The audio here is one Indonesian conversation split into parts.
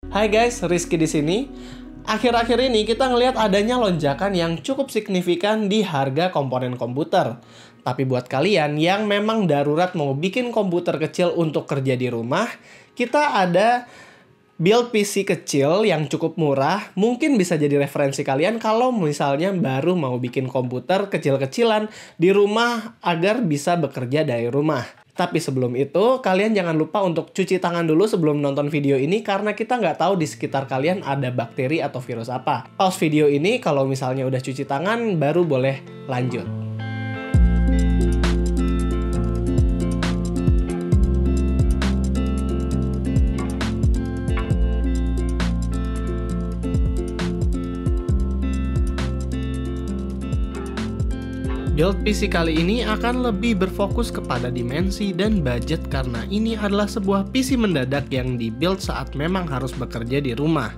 Hai guys, Rizky di sini. Akhir-akhir ini kita ngelihat adanya lonjakan yang cukup signifikan di harga komponen komputer. Tapi buat kalian yang memang darurat mau bikin komputer kecil untuk kerja di rumah, kita ada build PC kecil yang cukup murah. Mungkin bisa jadi referensi kalian kalau misalnya baru mau bikin komputer kecil-kecilan di rumah agar bisa bekerja dari rumah. Tapi sebelum itu, kalian jangan lupa untuk cuci tangan dulu sebelum nonton video ini karena kita nggak tahu di sekitar kalian ada bakteri atau virus apa. Pause video ini kalau misalnya udah cuci tangan, baru boleh lanjut. Build PC kali ini akan lebih berfokus kepada dimensi dan budget karena ini adalah sebuah PC mendadak yang dibuild saat memang harus bekerja di rumah.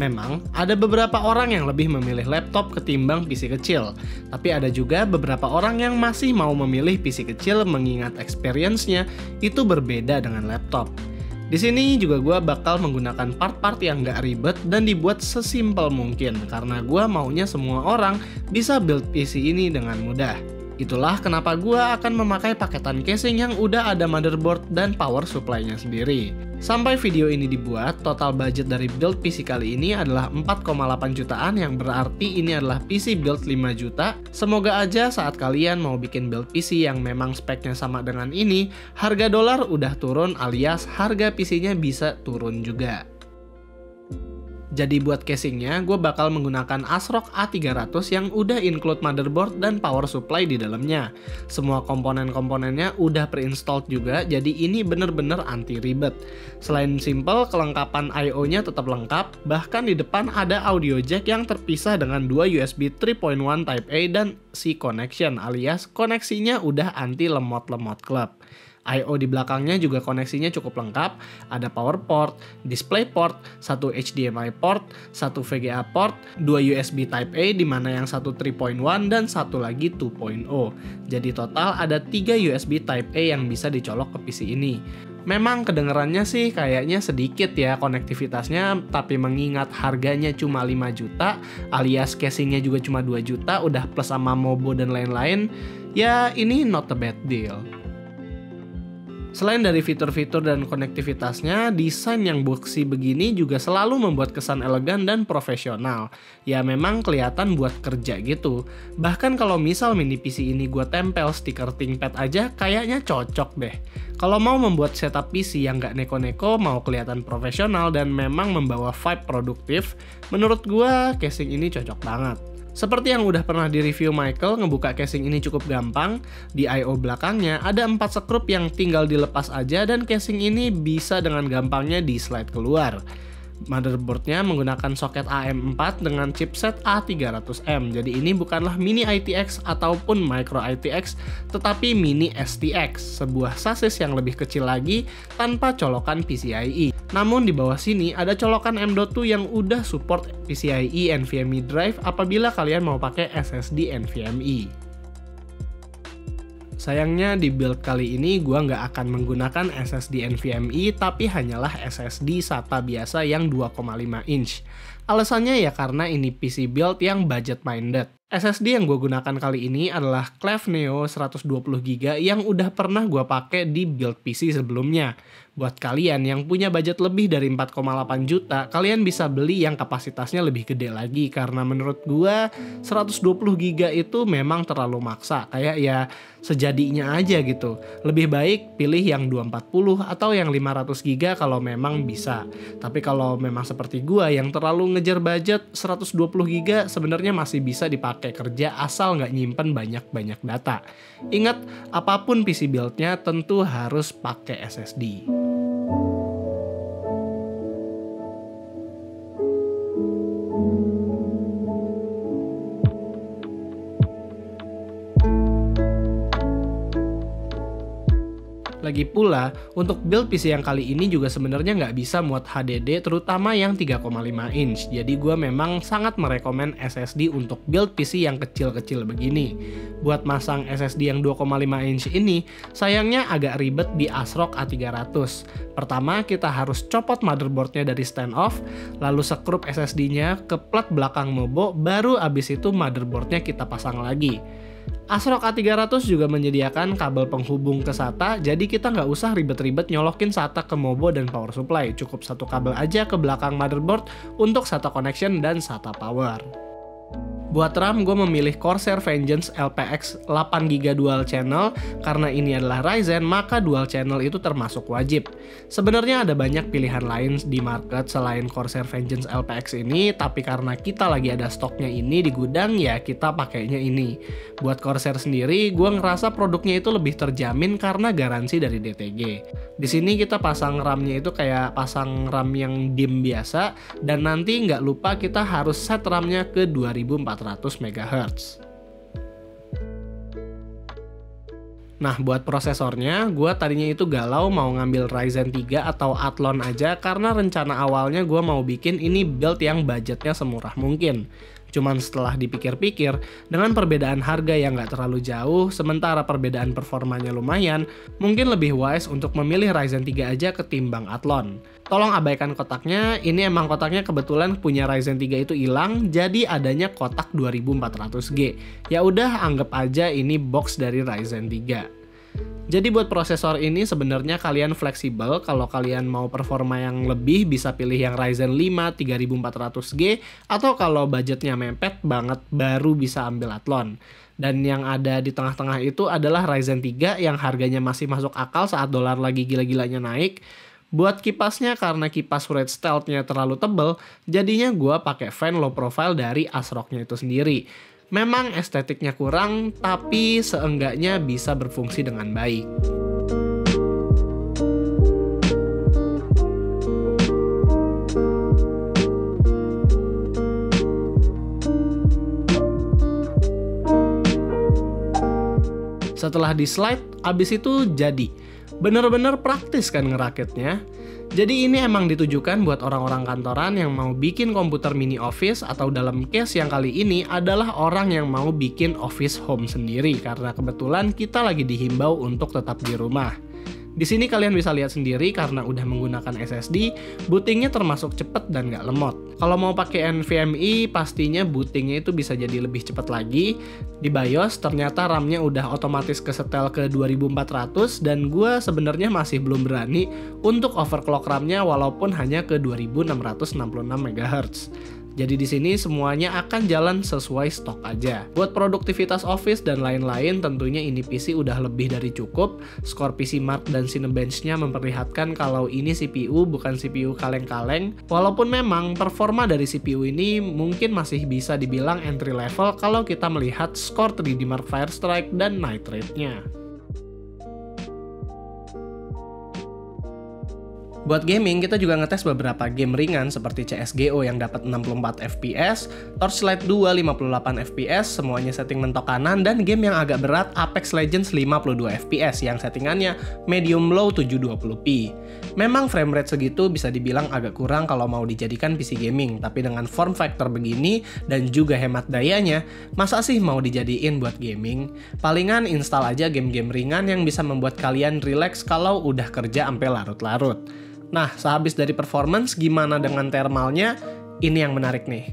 Memang, ada beberapa orang yang lebih memilih laptop ketimbang PC kecil, tapi ada juga beberapa orang yang masih mau memilih PC kecil mengingat experience-nya itu berbeda dengan laptop. Di sini juga gue bakal menggunakan part-part yang gak ribet dan dibuat sesimpel mungkin karena gue maunya semua orang bisa build PC ini dengan mudah. Itulah kenapa gue akan memakai paketan casing yang udah ada motherboard dan power supply-nya sendiri. Sampai video ini dibuat, total budget dari build PC kali ini adalah 4,8 jutaan yang berarti ini adalah PC build 5 juta. Semoga aja saat kalian mau bikin build PC yang memang speknya sama dengan ini, harga dolar udah turun alias harga PC-nya bisa turun juga. Jadi buat casingnya, gue bakal menggunakan ASRock A300 yang udah include motherboard dan power supply di dalamnya. Semua komponen-komponennya udah pre-installed juga, jadi ini bener-bener anti ribet. Selain simple, kelengkapan I/O-nya tetap lengkap, bahkan di depan ada audio jack yang terpisah dengan dua USB 3.1 Type A dan C connection alias koneksinya udah anti lemot-lemot klep. I/O di belakangnya juga koneksinya cukup lengkap, ada power port, display port, satu HDMI port, satu VGA port, dua USB Type A di mana yang satu 3.1 dan satu lagi 2.0. Jadi total ada 3 USB Type A yang bisa dicolok ke PC ini. Memang kedengerannya sih kayaknya sedikit ya konektivitasnya, tapi mengingat harganya cuma 5 juta, alias casingnya juga cuma 2 juta, udah plus sama Mobo dan lain-lain, ya ini not a bad deal. Selain dari fitur-fitur dan konektivitasnya, desain yang boxy begini juga selalu membuat kesan elegan dan profesional. Ya memang kelihatan buat kerja gitu. Bahkan kalau misal mini PC ini gue tempel stiker ThinkPad aja, kayaknya cocok deh. Kalau mau membuat setup PC yang gak neko-neko, mau kelihatan profesional dan memang membawa vibe produktif, menurut gue casing ini cocok banget. Seperti yang udah pernah di-review Michael, ngebuka casing ini cukup gampang. Di I/O belakangnya ada 4 sekrup yang tinggal dilepas aja dan casing ini bisa dengan gampangnya di-slide keluar. Motherboardnya menggunakan soket AM4 dengan chipset A300M. Jadi ini bukanlah mini ITX ataupun micro ITX, tetapi mini STX, sebuah sasis yang lebih kecil lagi tanpa colokan PCIe. Namun di bawah sini ada colokan M.2 yang udah support PCIe NVMe drive apabila kalian mau pakai SSD NVMe. Sayangnya di build kali ini gue nggak akan menggunakan SSD NVMe tapi hanyalah SSD SATA biasa yang 2,5 inch. Alasannya ya karena ini PC build yang budget minded. SSD yang gue gunakan kali ini adalah Cleve Neo 120GB yang udah pernah gue pakai di build PC sebelumnya. Buat kalian yang punya budget lebih dari 4,8 juta, kalian bisa beli yang kapasitasnya lebih gede lagi karena menurut gue 120GB itu memang terlalu maksa, kayak ya sejadinya aja gitu. Lebih baik pilih yang 240 atau yang 500GB kalau memang bisa. Tapi kalau memang seperti gue yang terlalu ngejar budget, 120GB sebenarnya masih bisa dipakai kerja asal nggak nyimpen banyak-banyak data. Ingat, apapun PC build-nya tentu harus pakai SSD. Lagi pula, untuk build PC yang kali ini juga sebenarnya nggak bisa muat HDD, terutama yang 3,5 inch. Jadi gue memang sangat merekomen SSD untuk build PC yang kecil-kecil begini. Buat masang SSD yang 2,5 inch ini, sayangnya agak ribet di ASRock A300. Pertama, kita harus copot motherboardnya dari standoff, lalu sekrup SSD-nya ke plat belakang mobo, baru abis itu motherboardnya kita pasang lagi. ASRock A300 juga menyediakan kabel penghubung ke SATA, jadi kita nggak usah ribet-ribet nyolokin SATA ke mobo dan power supply. Cukup satu kabel aja ke belakang motherboard untuk SATA connection dan SATA power. Buat RAM, gue memilih Corsair Vengeance LPX 8GB dual channel. Karena ini adalah Ryzen, maka dual channel itu termasuk wajib. Sebenarnya ada banyak pilihan lain di market selain Corsair Vengeance LPX ini, tapi karena kita lagi ada stoknya ini di gudang, ya kita pakainya ini. Buat Corsair sendiri, gue ngerasa produknya itu lebih terjamin karena garansi dari DTG. Di sini kita pasang RAM-nya itu kayak pasang RAM yang DIMM biasa, dan nanti nggak lupa kita harus set RAM-nya ke 2400 MHz. Nah, buat prosesornya, gue tadinya itu galau mau ngambil Ryzen 3 atau Athlon aja karena rencana awalnya gue mau bikin ini build yang budgetnya semurah mungkin. Cuman setelah dipikir-pikir, dengan perbedaan harga yang nggak terlalu jauh, sementara perbedaan performanya lumayan, mungkin lebih wise untuk memilih Ryzen 3 aja ketimbang Athlon. Tolong abaikan kotaknya, ini emang kotaknya kebetulan punya Ryzen 3 itu hilang, jadi adanya kotak 2400G. Ya udah, anggap aja ini box dari Ryzen 3. Jadi buat prosesor ini sebenarnya kalian fleksibel, kalau kalian mau performa yang lebih bisa pilih yang Ryzen 5 3400G, atau kalau budgetnya mepet banget baru bisa ambil Athlon. Dan yang ada di tengah-tengah itu adalah Ryzen 3 yang harganya masih masuk akal saat dolar lagi gila-gilanya naik. Buat kipasnya, karena kipas Red Stealth-nya terlalu tebel, jadinya gua pakai fan low profile dari ASRock-nya itu sendiri. Memang estetiknya kurang, tapi seenggaknya bisa berfungsi dengan baik. Setelah di slide, abis itu jadi. Bener-bener praktis kan ngerakitnya. Jadi ini emang ditujukan buat orang-orang kantoran yang mau bikin komputer mini office, atau dalam case yang kali ini adalah orang yang mau bikin office home sendiri karena kebetulan kita lagi dihimbau untuk tetap di rumah. Di sini kalian bisa lihat sendiri karena udah menggunakan SSD, bootingnya termasuk cepet dan nggak lemot. Kalau mau pakai NVMe, pastinya bootingnya itu bisa jadi lebih cepat lagi. Di BIOS ternyata RAM-nya udah otomatis kesetel ke 2400 dan gue sebenarnya masih belum berani untuk overclock RAM-nya walaupun hanya ke 2666 MHz. Jadi di sini semuanya akan jalan sesuai stok aja. Buat produktivitas office dan lain-lain tentunya ini PC udah lebih dari cukup. Skor PC Mark dan Cinebench-nya memperlihatkan kalau ini CPU bukan CPU kaleng-kaleng. Walaupun memang performa dari CPU ini mungkin masih bisa dibilang entry level kalau kita melihat skor 3D Mark Firestrike dan Night Rate-nya. Buat gaming, kita juga ngetes beberapa game ringan seperti CSGO yang dapat 64 FPS, Torchlight 2 58 FPS, semuanya setting mentok kanan, dan game yang agak berat Apex Legends 52 FPS yang settingannya medium low 720p. Memang framerate segitu bisa dibilang agak kurang kalau mau dijadikan PC gaming, tapi dengan form factor begini dan juga hemat dayanya, masa sih mau dijadiin buat gaming? Palingan install aja game-game ringan yang bisa membuat kalian relax kalau udah kerja sampai larut-larut. Nah, sehabis dari performance, gimana dengan thermalnya? Ini yang menarik nih.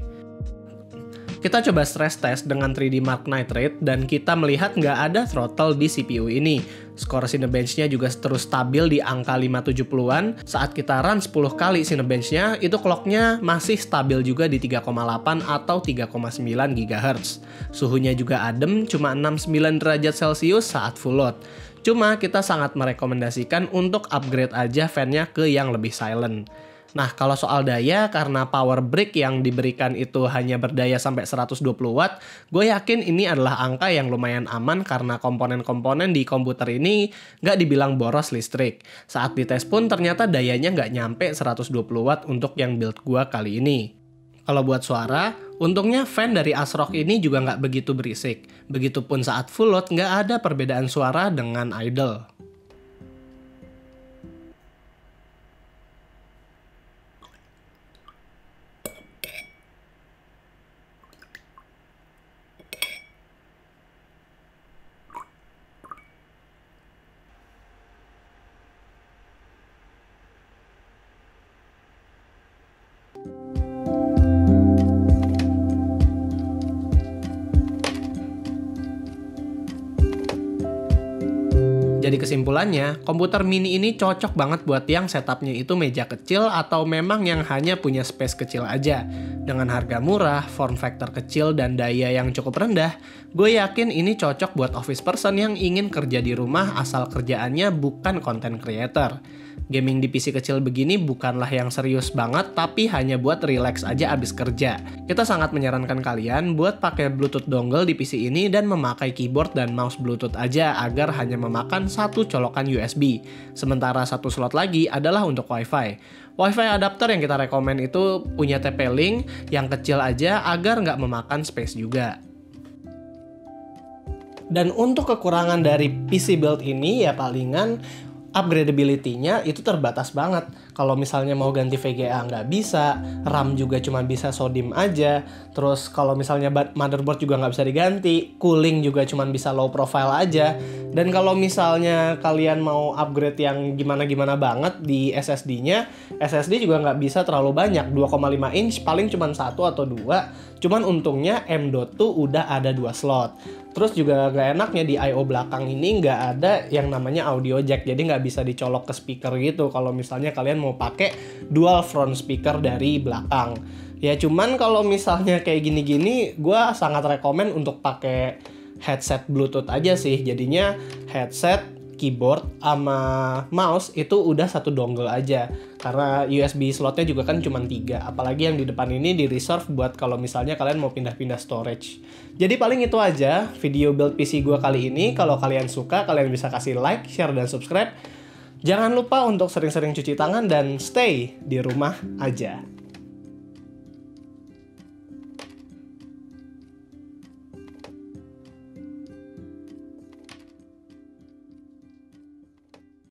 Kita coba stress test dengan 3D Mark Night Rate dan kita melihat nggak ada throttle di CPU ini. Skor Cinebench-nya juga terus stabil di angka 570-an. Saat kita run 10 kali Cinebench-nya, itu clock-nya masih stabil juga di 3,8 atau 3,9 GHz. Suhunya juga adem, cuma 69 derajat Celcius saat full load. Cuma kita sangat merekomendasikan untuk upgrade aja fan-nya ke yang lebih silent. Nah, kalau soal daya, karena power brick yang diberikan itu hanya berdaya sampai 120 watt, gue yakin ini adalah angka yang lumayan aman karena komponen-komponen di komputer ini nggak dibilang boros listrik. Saat dites pun ternyata dayanya nggak nyampe 120 watt untuk yang build gue kali ini. Kalau buat suara, untungnya fan dari ASRock ini juga nggak begitu berisik. Begitupun saat full load nggak ada perbedaan suara dengan idle. Jadi kesimpulannya, komputer mini ini cocok banget buat yang setupnya itu meja kecil atau memang yang hanya punya space kecil aja. Dengan harga murah, form factor kecil, dan daya yang cukup rendah, gue yakin ini cocok buat office person yang ingin kerja di rumah asal kerjaannya bukan content creator. Gaming di PC kecil begini bukanlah yang serius banget, tapi hanya buat relax aja abis kerja. Kita sangat menyarankan kalian buat pakai Bluetooth dongle di PC ini dan memakai keyboard dan mouse Bluetooth aja agar hanya memakan satu colokan USB. Sementara satu slot lagi adalah untuk WiFi. WiFi adapter yang kita rekomen itu punya TP-Link yang kecil aja agar nggak memakan space juga. Dan untuk kekurangan dari PC build ini ya palingan upgradability-nya itu terbatas banget. Kalau misalnya mau ganti VGA nggak bisa, RAM juga cuma bisa SODIMM aja, terus kalau misalnya motherboard juga nggak bisa diganti, cooling juga cuma bisa low profile aja, dan kalau misalnya kalian mau upgrade yang gimana-gimana banget di SSD-nya, SSD juga nggak bisa terlalu banyak, 2,5 inch paling cuma 1 atau 2, cuman untungnya M.2 udah ada 2 slot. Terus juga gak enaknya di I.O. belakang ini nggak ada yang namanya audio jack, jadi nggak bisa dicolok ke speaker gitu kalau misalnya kalian mau pakai dual front speaker dari belakang. Ya cuman kalau misalnya kayak gini-gini, gue sangat rekomen untuk pakai headset Bluetooth aja sih. Jadinya headset, keyboard, sama mouse itu udah satu dongle aja. Karena USB slotnya juga kan cuma 3. Apalagi yang di depan ini di reserve buat kalau misalnya kalian mau pindah-pindah storage. Jadi paling itu aja video build PC gue kali ini. Kalau kalian suka, kalian bisa kasih like, share, dan subscribe. Jangan lupa untuk sering-sering cuci tangan dan stay di rumah aja.